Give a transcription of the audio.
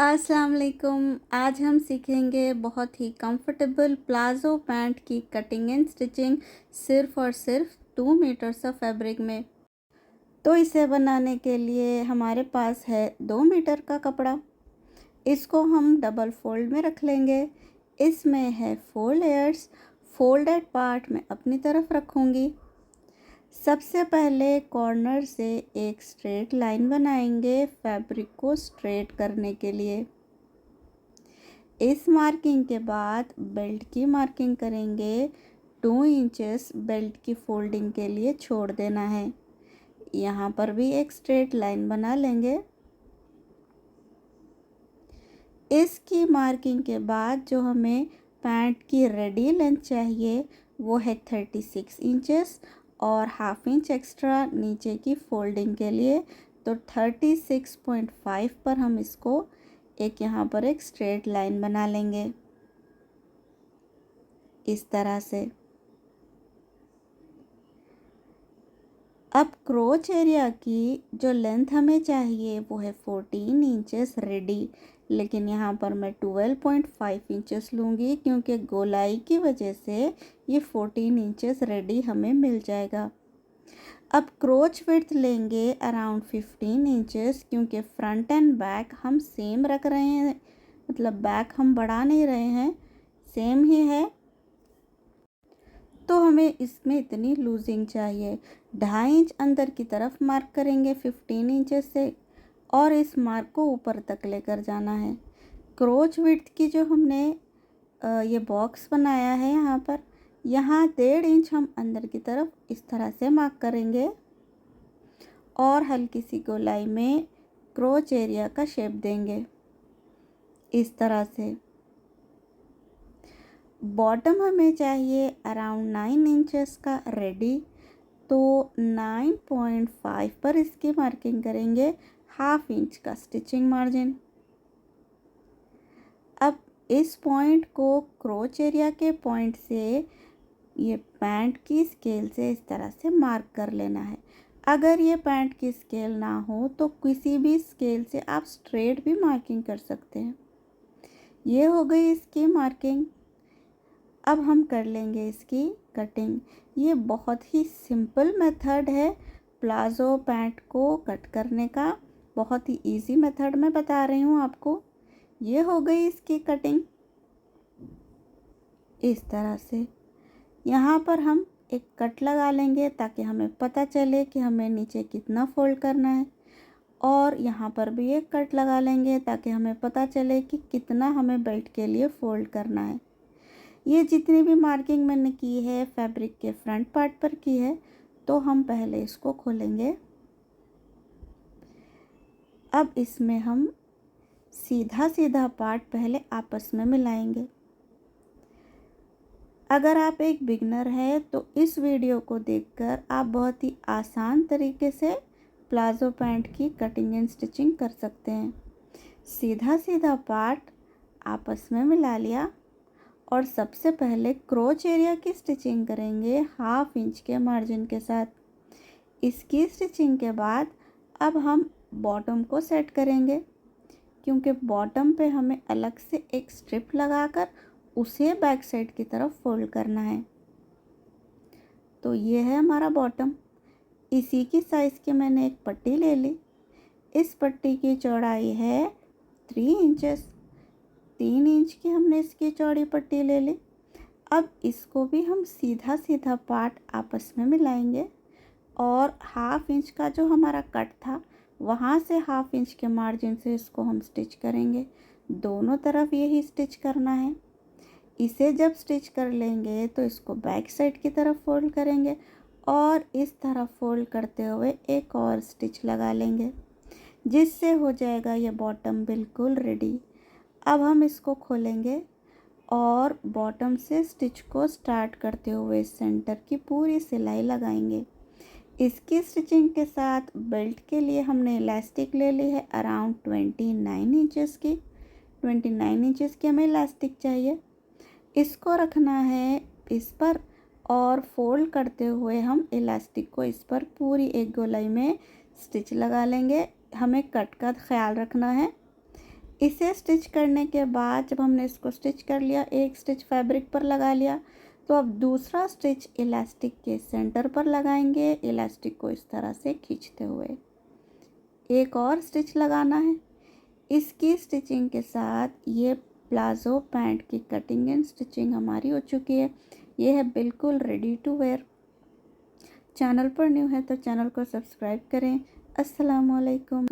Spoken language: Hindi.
अस्सलाम वालेकुम। आज हम सीखेंगे बहुत ही कंफर्टेबल प्लाज़ो पैंट की कटिंग एंड स्टिचिंग सिर्फ़ और सिर्फ 2 मीटर्स ऑफ फैब्रिक में। तो इसे बनाने के लिए हमारे पास है 2 मीटर का कपड़ा। इसको हम डबल फ़ोल्ड में रख लेंगे। इसमें है 4 लेयर्स। फ़ोल्डेड पार्ट मैं अपनी तरफ रखूँगी। सबसे पहले कॉर्नर से एक स्ट्रेट लाइन बनाएंगे फैब्रिक को स्ट्रेट करने के लिए। इस मार्किंग के बाद बेल्ट की मार्किंग करेंगे। 2 इंचेस बेल्ट की फोल्डिंग के लिए छोड़ देना है। यहाँ पर भी एक स्ट्रेट लाइन बना लेंगे। इसकी मार्किंग के बाद जो हमें पैंट की रेडी लेंथ चाहिए वो है 36 इंचेस और हाफ इंच एक्स्ट्रा नीचे की फोल्डिंग के लिए। तो 36.5 पर हम इसको यहाँ पर एक स्ट्रेट लाइन बना लेंगे इस तरह से। अब क्रोच एरिया की जो लेंथ हमें चाहिए वो है 14 इंचेस रेडी, लेकिन यहाँ पर मैं 12.5 इंचेस लूँगी क्योंकि गोलाई की वजह से ये 14 इंचेस रेडी हमें मिल जाएगा। अब क्रोच विड्थ लेंगे अराउंड 15 इंचेस क्योंकि फ्रंट एंड बैक हम सेम रख रहे हैं, मतलब बैक हम बढ़ा नहीं रहे हैं, सेम ही है। तो हमें इसमें इतनी लूजिंग चाहिए। 2.5 इंच अंदर की तरफ मार्क करेंगे 15 इंचेस से और इस मार्क को ऊपर तक लेकर जाना है। क्रोच विड्थ की जो हमने ये बॉक्स बनाया है यहाँ 1.5 इंच हम अंदर की तरफ इस तरह से मार्क करेंगे और हल्की सी गोलाई में क्रोच एरिया का शेप देंगे इस तरह से। बॉटम हमें चाहिए अराउंड 9 इंचेस का रेडी, तो 9.5 पर इसकी मार्किंग करेंगे, हाफ इंच का स्टिचिंग मार्जिन। अब इस पॉइंट को क्रोच एरिया के पॉइंट से ये पैंट की स्केल से इस तरह से मार्क कर लेना है। अगर ये पैंट की स्केल ना हो तो किसी भी स्केल से आप स्ट्रेट भी मार्किंग कर सकते हैं। ये हो गई इसकी मार्किंग। अब हम कर लेंगे इसकी कटिंग। ये बहुत ही सिंपल मेथड है प्लाज़ो पैंट को कट करने का, बहुत ही इजी मेथड मैं बता रही हूँ आपको। ये हो गई इसकी कटिंग इस तरह से। यहाँ पर हम एक कट लगा लेंगे ताकि हमें पता चले कि हमें नीचे कितना फोल्ड करना है, और यहाँ पर भी एक कट लगा लेंगे ताकि हमें पता चले कि कितना हमें बेल्ट के लिए फोल्ड करना है। ये जितनी भी मार्किंग मैंने की है फैब्रिक के फ्रंट पार्ट पर की है, तो हम पहले इसको खोलेंगे। अब इसमें हम सीधा सीधा पार्ट पहले आपस में मिलाएंगे। अगर आप एक बिगनर हैं तो इस वीडियो को देखकर आप बहुत ही आसान तरीके से प्लाज़ो पैंट की कटिंग एंड स्टिचिंग कर सकते हैं। सीधा सीधा पार्ट आपस में मिला लिया और सबसे पहले क्रोच एरिया की स्टिचिंग करेंगे हाफ इंच के मार्जिन के साथ। इसकी स्टिचिंग के बाद अब हम बॉटम को सेट करेंगे, क्योंकि बॉटम पे हमें अलग से एक स्ट्रिप लगाकर उसे बैक साइड की तरफ फोल्ड करना है। तो ये है हमारा बॉटम। इसी की साइज़ की मैंने एक पट्टी ले ली। इस पट्टी की चौड़ाई है 3 इंचेस। 3 इंच की हमने इसकी चौड़ी पट्टी ले ली। अब इसको भी हम सीधा सीधा पार्ट आपस में मिलाएंगे और हाफ इंच का जो हमारा कट था वहाँ से हाफ इंच के मार्जिन से इसको हम स्टिच करेंगे। दोनों तरफ यही स्टिच करना है। इसे जब स्टिच कर लेंगे तो इसको बैक साइड की तरफ फोल्ड करेंगे और इस तरह फोल्ड करते हुए एक और स्टिच लगा लेंगे, जिससे हो जाएगा ये बॉटम बिल्कुल रेडी। अब हम इसको खोलेंगे और बॉटम से स्टिच को स्टार्ट करते हुए सेंटर की पूरी सिलाई लगाएंगे। इसकी स्टिचिंग के साथ बेल्ट के लिए हमने इलास्टिक ले ली है अराउंड 29 इंचेस की। 29 इंचेस की हमें इलास्टिक चाहिए। इसको रखना है इस पर और फोल्ड करते हुए हम इलास्टिक को इस पर पूरी एक गोलाई में स्टिच लगा लेंगे। हमें कट का ख्याल रखना है। इसे स्टिच करने के बाद जब हमने इसको स्टिच कर लिया, एक स्टिच फैब्रिक पर लगा लिया, तो अब दूसरा स्टिच इलास्टिक के सेंटर पर लगाएंगे, इलास्टिक को इस तरह से खींचते हुए। एक और स्टिच लगाना है। इसकी स्टिचिंग के साथ ये प्लाज़ो पैंट की कटिंग एंड स्टिचिंग हमारी हो चुकी है। ये है बिल्कुल रेडी टू वेयर। चैनल पर न्यू है तो चैनल को सब्सक्राइब करें। अस्सलाम वालेकुम।